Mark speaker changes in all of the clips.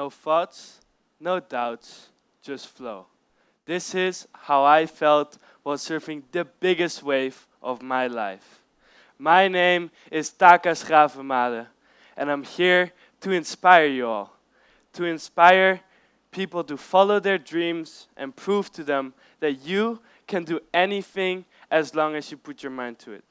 Speaker 1: No thoughts, no doubts, just flow. This is how I felt while surfing the biggest wave of my life. My name is Taka Gravemade, and I'm here to inspire you all, to inspire people to follow their dreams and prove to them that you can do anything as long as you put your mind to it.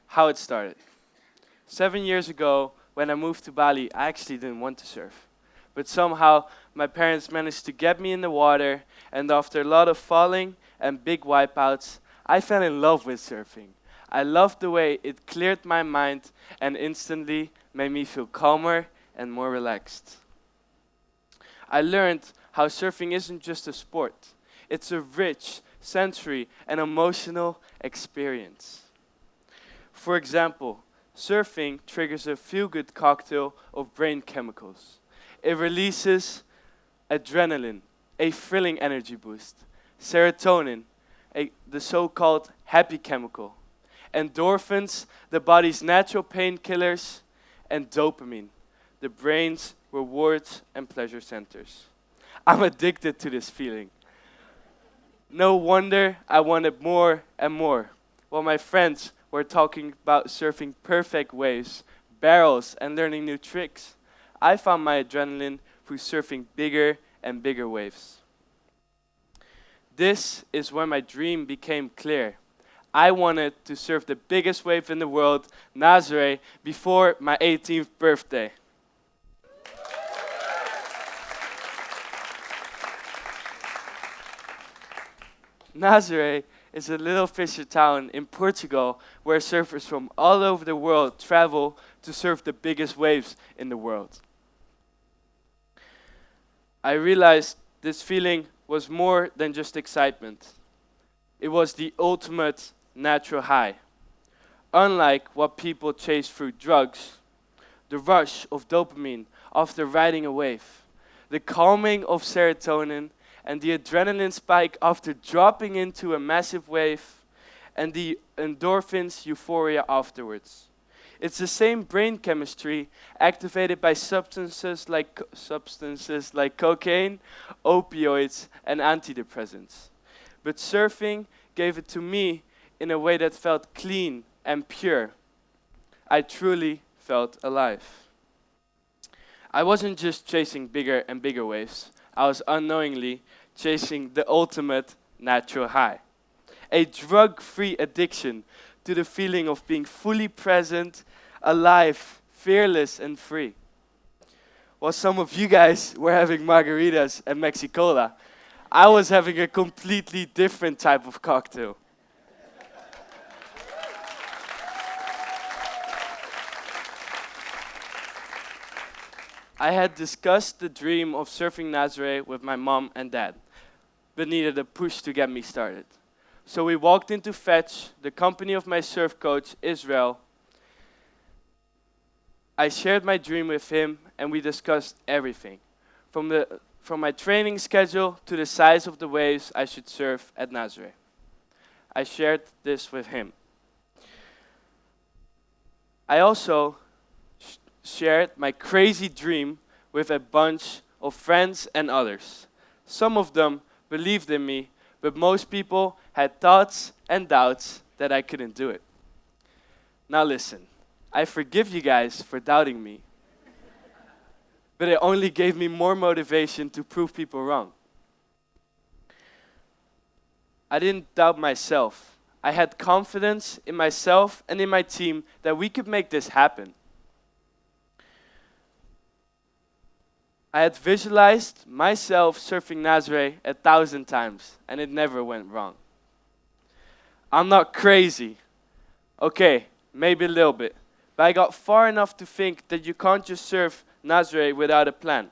Speaker 1: How it started. 7 years ago, when I moved to Bali, I actually didn't want to surf. But somehow, my parents managed to get me in the water, and after a lot of falling and big wipeouts, I fell in love with surfing. I loved the way it cleared my mind and instantly made me feel calmer and more relaxed. I learned how surfing isn't just a sport. It's a rich, sensory, and emotional experience. For example, surfing triggers a feel-good cocktail of brain chemicals. It releases adrenaline, a thrilling energy boost, serotonin, the so-called happy chemical, endorphins, the body's natural painkillers, and dopamine, the brain's rewards and pleasure centers. I'm addicted to this feeling. No wonder I wanted more and more. While my friends were talking about surfing perfect waves, barrels, and learning new tricks, I found my adrenaline through surfing bigger and bigger waves. This is where my dream became clear. I wanted to surf the biggest wave in the world, Nazare, before my 18th birthday. Nazare is a little fisher town in Portugal where surfers from all over the world travel to surf the biggest waves in the world. I realized this feeling was more than just excitement. It was the ultimate natural high. Unlike what people chase through drugs, the rush of dopamine after riding a wave, the calming of serotonin, and the adrenaline spike after dropping into a massive wave, and the endorphins euphoria afterwards. It's the same brain chemistry activated by substances like cocaine, opioids, and antidepressants. But surfing gave it to me in a way that felt clean and pure. I truly felt alive. I wasn't just chasing bigger and bigger waves. I was unknowingly chasing the ultimate natural high. A drug-free addiction to the feeling of being fully present, alive, fearless, and free. While some of you guys were having margaritas and Mexicola, I was having a completely different type of cocktail. I had discussed the dream of surfing Nazare with my mom and dad, but needed a push to get me started. So we walked into Fetch, the company of my surf coach, Israel. I shared my dream with him, and we discussed everything, from my training schedule to the size of the waves I should surf at Nazare. I shared this with him. I also shared my crazy dream with a bunch of friends and others. Some of them believed in me, but most people had thoughts and doubts that I couldn't do it. Now listen, I forgive you guys for doubting me, but it only gave me more motivation to prove people wrong. I didn't doubt myself. I had confidence in myself and in my team that we could make this happen. I had visualized myself surfing Nazare 1,000 times, and it never went wrong. I'm not crazy. Okay, maybe a little bit. But I got far enough to think that you can't just surf Nazare without a plan.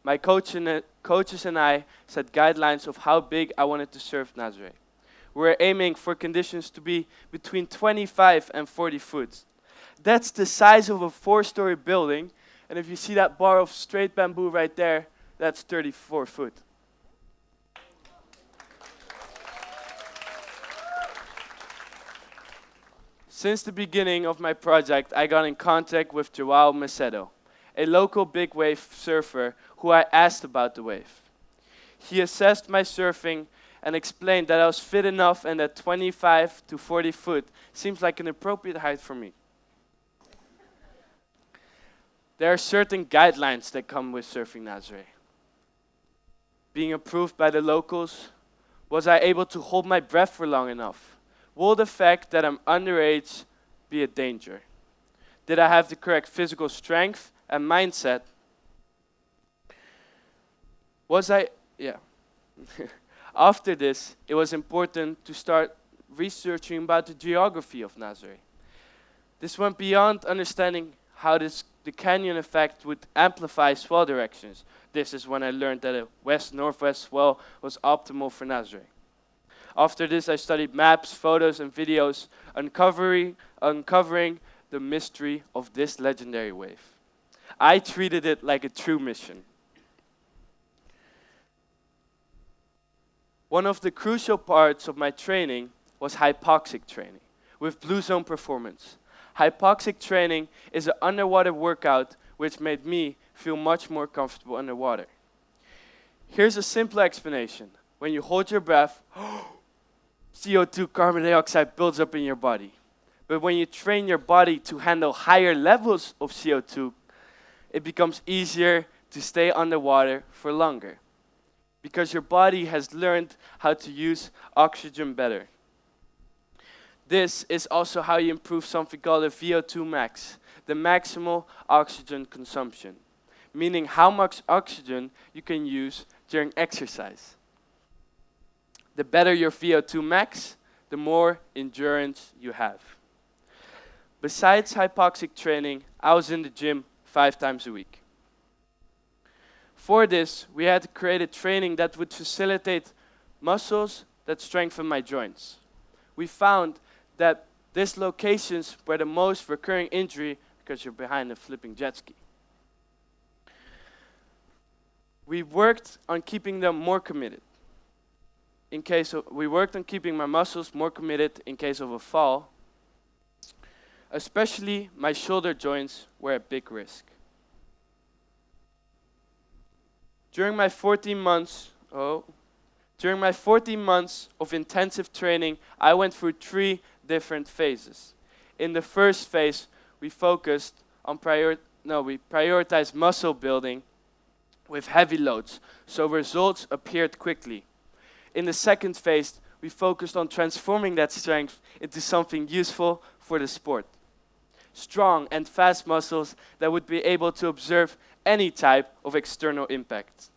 Speaker 1: My coaches and I set guidelines of how big I wanted to surf Nazare. We were aiming for conditions to be between 25 and 40 foot. That's the size of a 4-story building. And if you see that bar of straight bamboo right there, that's 34 foot. Since the beginning of my project, I got in contact with Joao Macedo, a local big wave surfer who I asked about the wave. He assessed my surfing and explained that I was fit enough and that 25 to 40 foot seems like an appropriate height for me. There are certain guidelines that come with surfing Nazare. Being approved by the locals, was I able to hold my breath for long enough? Will the fact that I'm underage be a danger? Did I have the correct physical strength and mindset? Yeah. After this, it was important to start researching about the geography of Nazare. This went beyond understanding how the canyon effect would amplify swell directions. This is when I learned that a west-northwest swell was optimal for Nazare. After this, I studied maps, photos, and videos, uncovering the mystery of this legendary wave. I treated it like a true mission. One of the crucial parts of my training was hypoxic training with Blue Zone Performance. Hypoxic training is an underwater workout which made me feel much more comfortable underwater. Here's a simple explanation. When you hold your breath, CO2, carbon dioxide builds up in your body. But when you train your body to handle higher levels of CO2, it becomes easier to stay underwater for longer because your body has learned how to use oxygen better. This is also how you improve something called a VO2 max, the maximal oxygen consumption, meaning how much oxygen you can use during exercise. The better your VO2 max, the more endurance you have. Besides hypoxic training, I was in the gym 5 times a week. For this, we had to create a training that would facilitate muscles that strengthen my joints. We found that these locations were the most recurring injury because you're behind a flipping jet ski. We worked on keeping them more committed. We worked on keeping my muscles more committed in case of a fall. Especially my shoulder joints were at big risk. During my 14 months of intensive training, I went through 3 different phases. In the first phase, we focused on we prioritized muscle building with heavy loads, so results appeared quickly. In the second phase, we focused on transforming that strength into something useful for the sport. Strong and fast muscles that would be able to observe any type of external impact.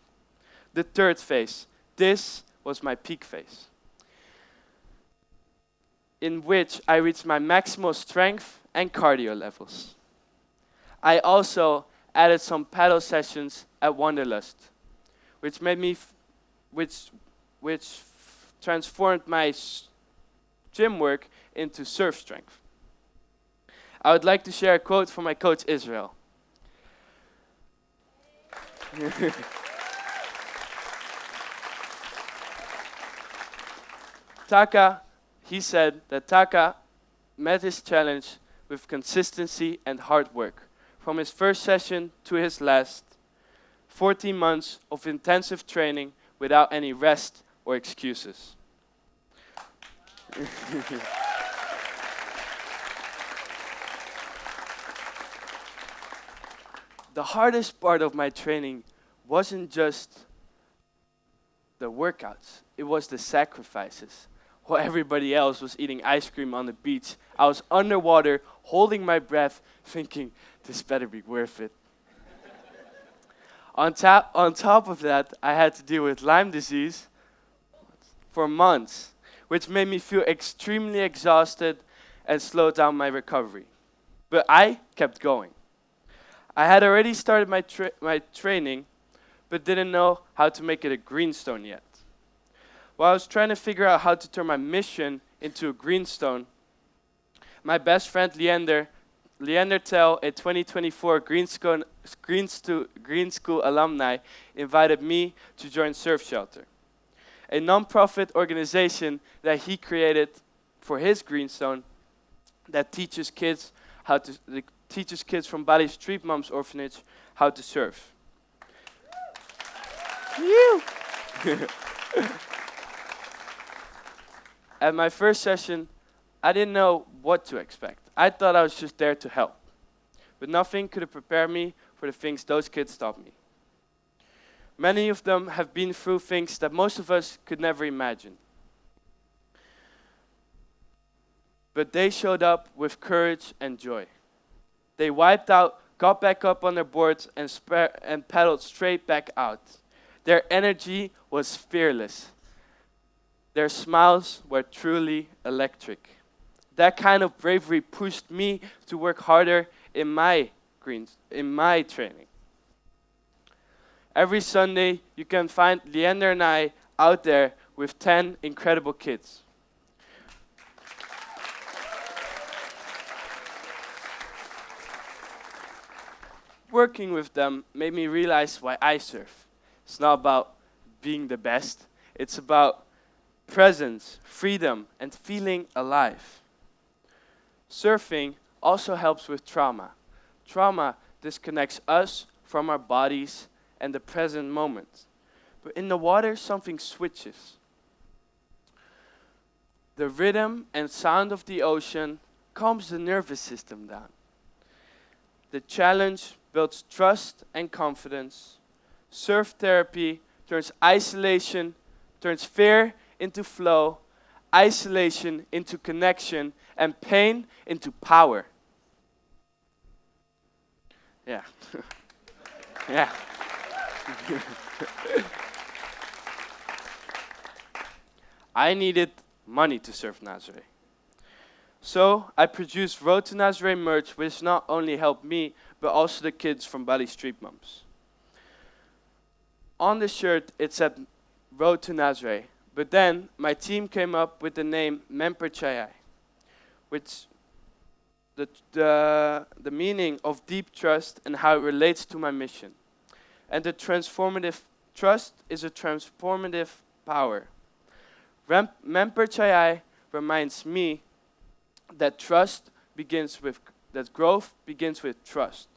Speaker 1: The third phase, this was my peak phase, in which I reached my maximal strength and cardio levels. I also added some paddle sessions at Wanderlust, which transformed my gym work into surf strength. I would like to share a quote from my coach Israel. Taka, he said that Taka met his challenge with consistency and hard work. From his first session to his last, 14 months of intensive training without any rest or excuses. The hardest part of my training wasn't just the workouts, it was the sacrifices. While everybody else was eating ice cream on the beach, I was underwater, holding my breath, thinking, this better be worth it. On top of that, I had to deal with Lyme disease for months, which made me feel extremely exhausted and slowed down my recovery. But I kept going. I had already started my training, but didn't know how to make it a Greenstone yet. While I was trying to figure out how to turn my mission into a Greenstone, my best friend Leander Tell, a 2024 Green School alumni, invited me to join Surf Shelter, a non-profit organization that he created for his Greenstone that teaches kids from Bali Street Moms Orphanage how to surf. Phew. At my first session, I didn't know what to expect. I thought I was just there to help. But nothing could have prepared me for the things those kids taught me. Many of them have been through things that most of us could never imagine. But they showed up with courage and joy. They wiped out, got back up on their boards, and paddled straight back out. Their energy was fearless. Their smiles were truly electric. That kind of bravery pushed me to work harder in my training. Every Sunday, you can find Leander and I out there with 10 incredible kids. Working with them made me realize why I surf. It's not about being the best. It's about presence, freedom, and feeling alive. Surfing also helps with trauma. Trauma disconnects us from our bodies and the present moment. But in the water, something switches. The rhythm and sound of the ocean calms the nervous system down. The challenge builds trust and confidence. Surf therapy turns fear into flow, isolation into connection, and pain into power. Yeah. Yeah. I needed money to surf Nazare. So I produced Road to Nazare merch, which not only helped me, but also the kids from Bali Street Moms. On the shirt, it said Road to Nazare. But then my team came up with the name Mempercayai, which the meaning of deep trust and how it relates to my mission. And the transformative trust is a transformative power. Mempercayai reminds me that growth begins with trust.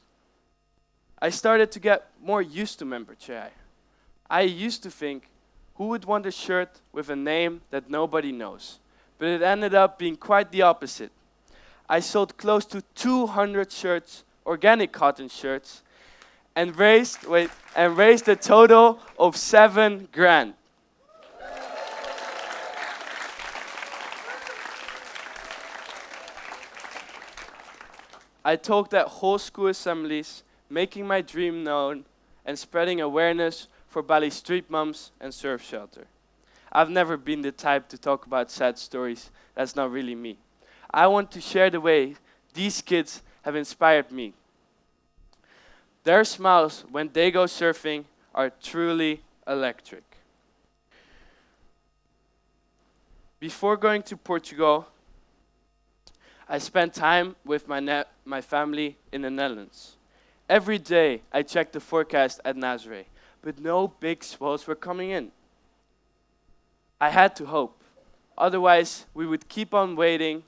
Speaker 1: I started to get more used to Mempercayai. I used to think, who would want a shirt with a name that nobody knows? But it ended up being quite the opposite. I sold close to 200 shirts, organic cotton shirts, and raised a total of $7,000. I talked at whole school assemblies, making my dream known and spreading awareness for Bali Street Moms and Surf Shelter. I've never been the type to talk about sad stories. That's not really me. I want to share the way these kids have inspired me. Their smiles when they go surfing are truly electric. Before going to Portugal, I spent time with my family in the Netherlands. Every day I checked the forecast at Nazare, but no big swells were coming in. I had to hope. Otherwise, we would keep on waiting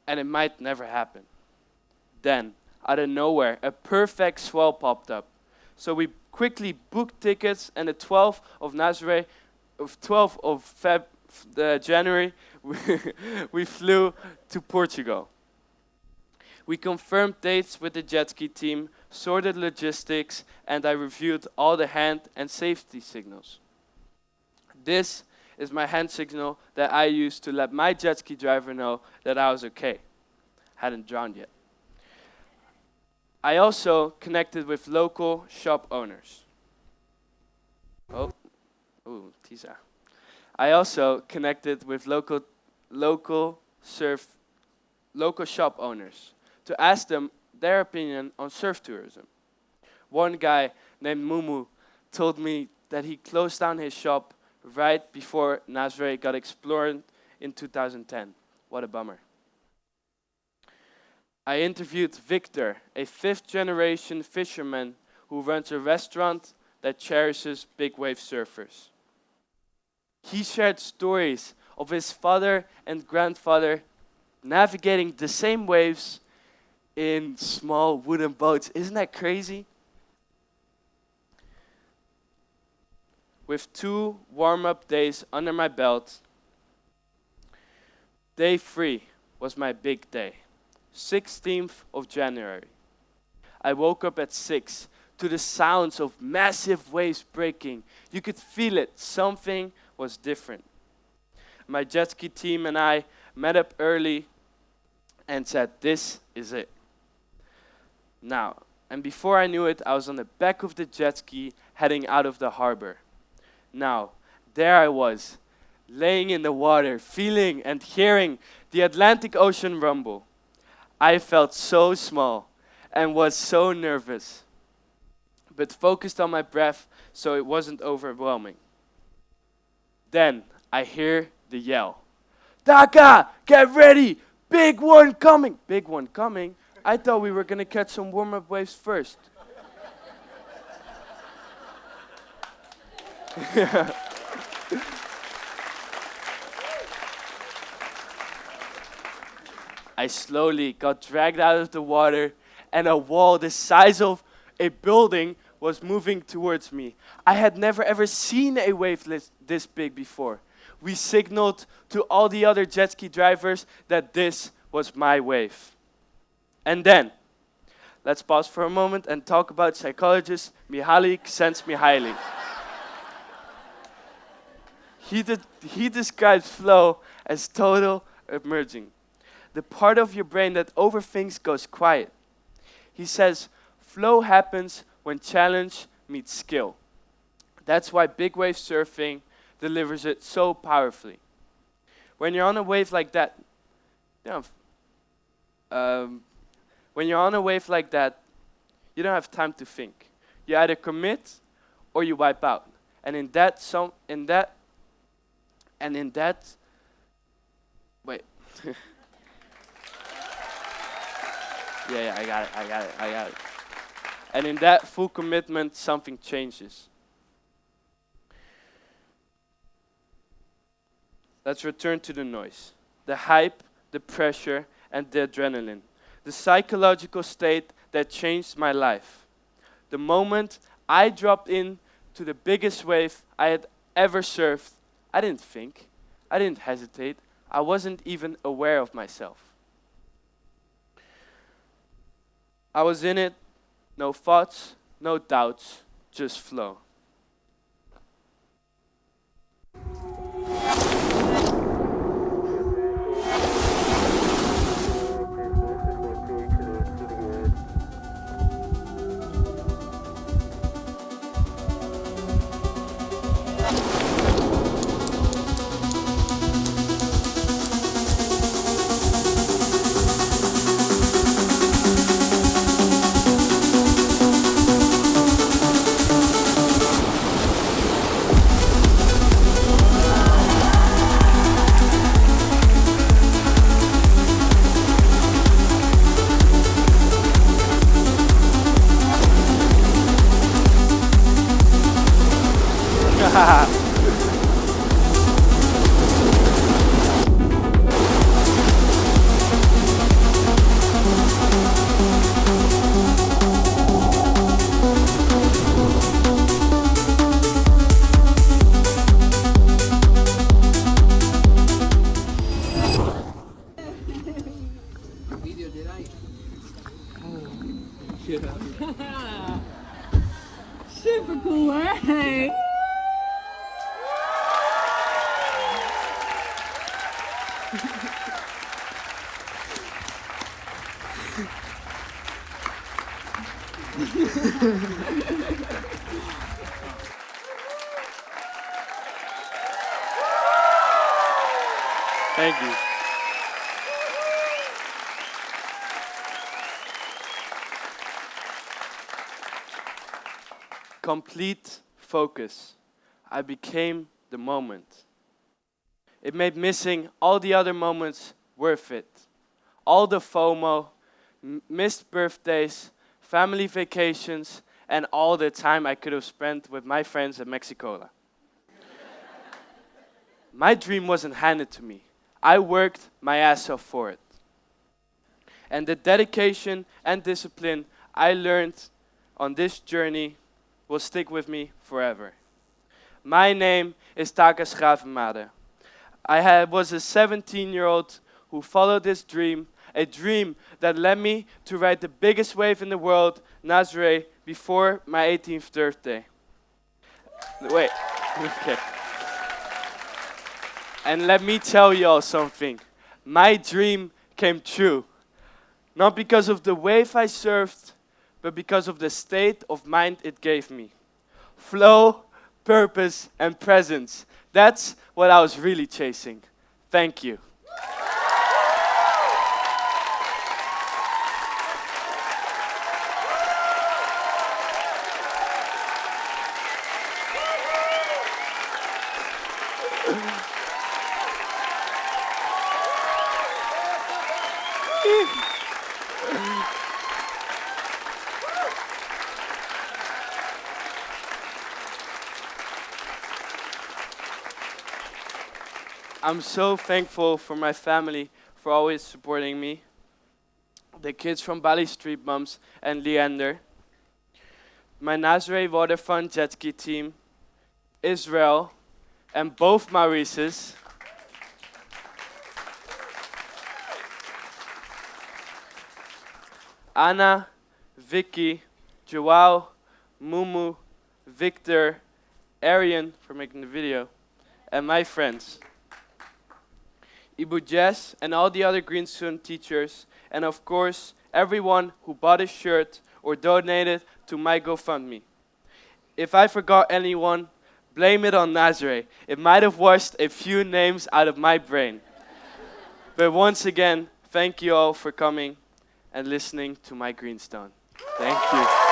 Speaker 1: and it might never happen. Then, out of nowhere, a perfect swell popped up. So we quickly booked tickets, and the 12th of January, we flew to Portugal. We confirmed dates with the jet ski team, sorted logistics, and I reviewed all the hand and safety signals. This is my hand signal that I used to let my jet ski driver know that I was okay. Hadn't drowned yet. I also connected with local shop owners. Tisa. I also connected with local shop owners to ask them their opinion on surf tourism. One guy named Mumu told me that he closed down his shop right before Nazare got explored in 2010. What a bummer. I interviewed Victor, a fifth-generation fisherman who runs a restaurant that cherishes big wave surfers. He shared stories of his father and grandfather navigating the same waves in small wooden boats. Isn't that crazy? With 2 warm-up days under my belt, day 3 was my big day, 16th of January. I woke up at 6 to the sounds of massive waves breaking. You could feel it. Something was different. My jet ski team and I met up early and said, this is it. Now, and before I knew it, I was on the back of the jet ski heading out of the harbor. Now, there I was, laying in the water, feeling and hearing the Atlantic Ocean rumble. I felt so small and was so nervous, but focused on my breath so it wasn't overwhelming. Then I hear the yell. Taka, get ready! Big one coming! Big one coming? I thought we were going to catch some warm-up waves first. I slowly got dragged out of the water, and a wall the size of a building was moving towards me. I had never ever seen a wave this big before. We signaled to all the other jet ski drivers that this was my wave. And then, let's pause for a moment and talk about psychologist Mihaly Csikszentmihalyi. He describes flow as total emerging. The part of your brain that overthinks goes quiet. He says, flow happens when challenge meets skill. That's why big wave surfing delivers it so powerfully. When you're on a wave like that, when you're on a wave like that, you don't have time to think. You either commit or you wipe out. And wait. Yeah, I got it. And in that full commitment, something changes. Let's return to the noise. The hype, the pressure, and the adrenaline. The psychological state that changed my life. The moment I dropped in to the biggest wave I had ever surfed, I didn't think. I didn't hesitate. I wasn't even aware of myself. I was in it, no thoughts, no doubts, just flow.
Speaker 2: Super cool, hey?
Speaker 1: Thank you. Complete focus. I became the moment. It made missing all the other moments worth it. All the FOMO, missed birthdays, family vacations, and all the time I could have spent with my friends at Mexicola. My dream wasn't handed to me. I worked my ass off for it. And the dedication and discipline I learned on this journey will stick with me forever. My name is Taka Gravemade. Was a 17-year-old who followed this dream, a dream that led me to ride the biggest wave in the world, Nazare, before my 18th birthday. Wait, okay. And let me tell y'all something. My dream came true. Not because of the wave I surfed, but because of the state of mind it gave me. Flow, purpose, and presence. That's what I was really chasing. Thank you. I'm so thankful for my family for always supporting me. The kids from Bali Street Bumps and Leander. My Nazare Waterfront jet ski team. Israel. And both Maurices. Anna, Vicky, Joao, Mumu, Victor, Arian for making the video, and my friends. Ibu Jess and all the other Greenstone teachers, and of course, everyone who bought a shirt or donated to my GoFundMe. If I forgot anyone, blame it on Nazare. It might have washed a few names out of my brain. But once again, thank you all for coming and listening to my Greenstone. Thank you.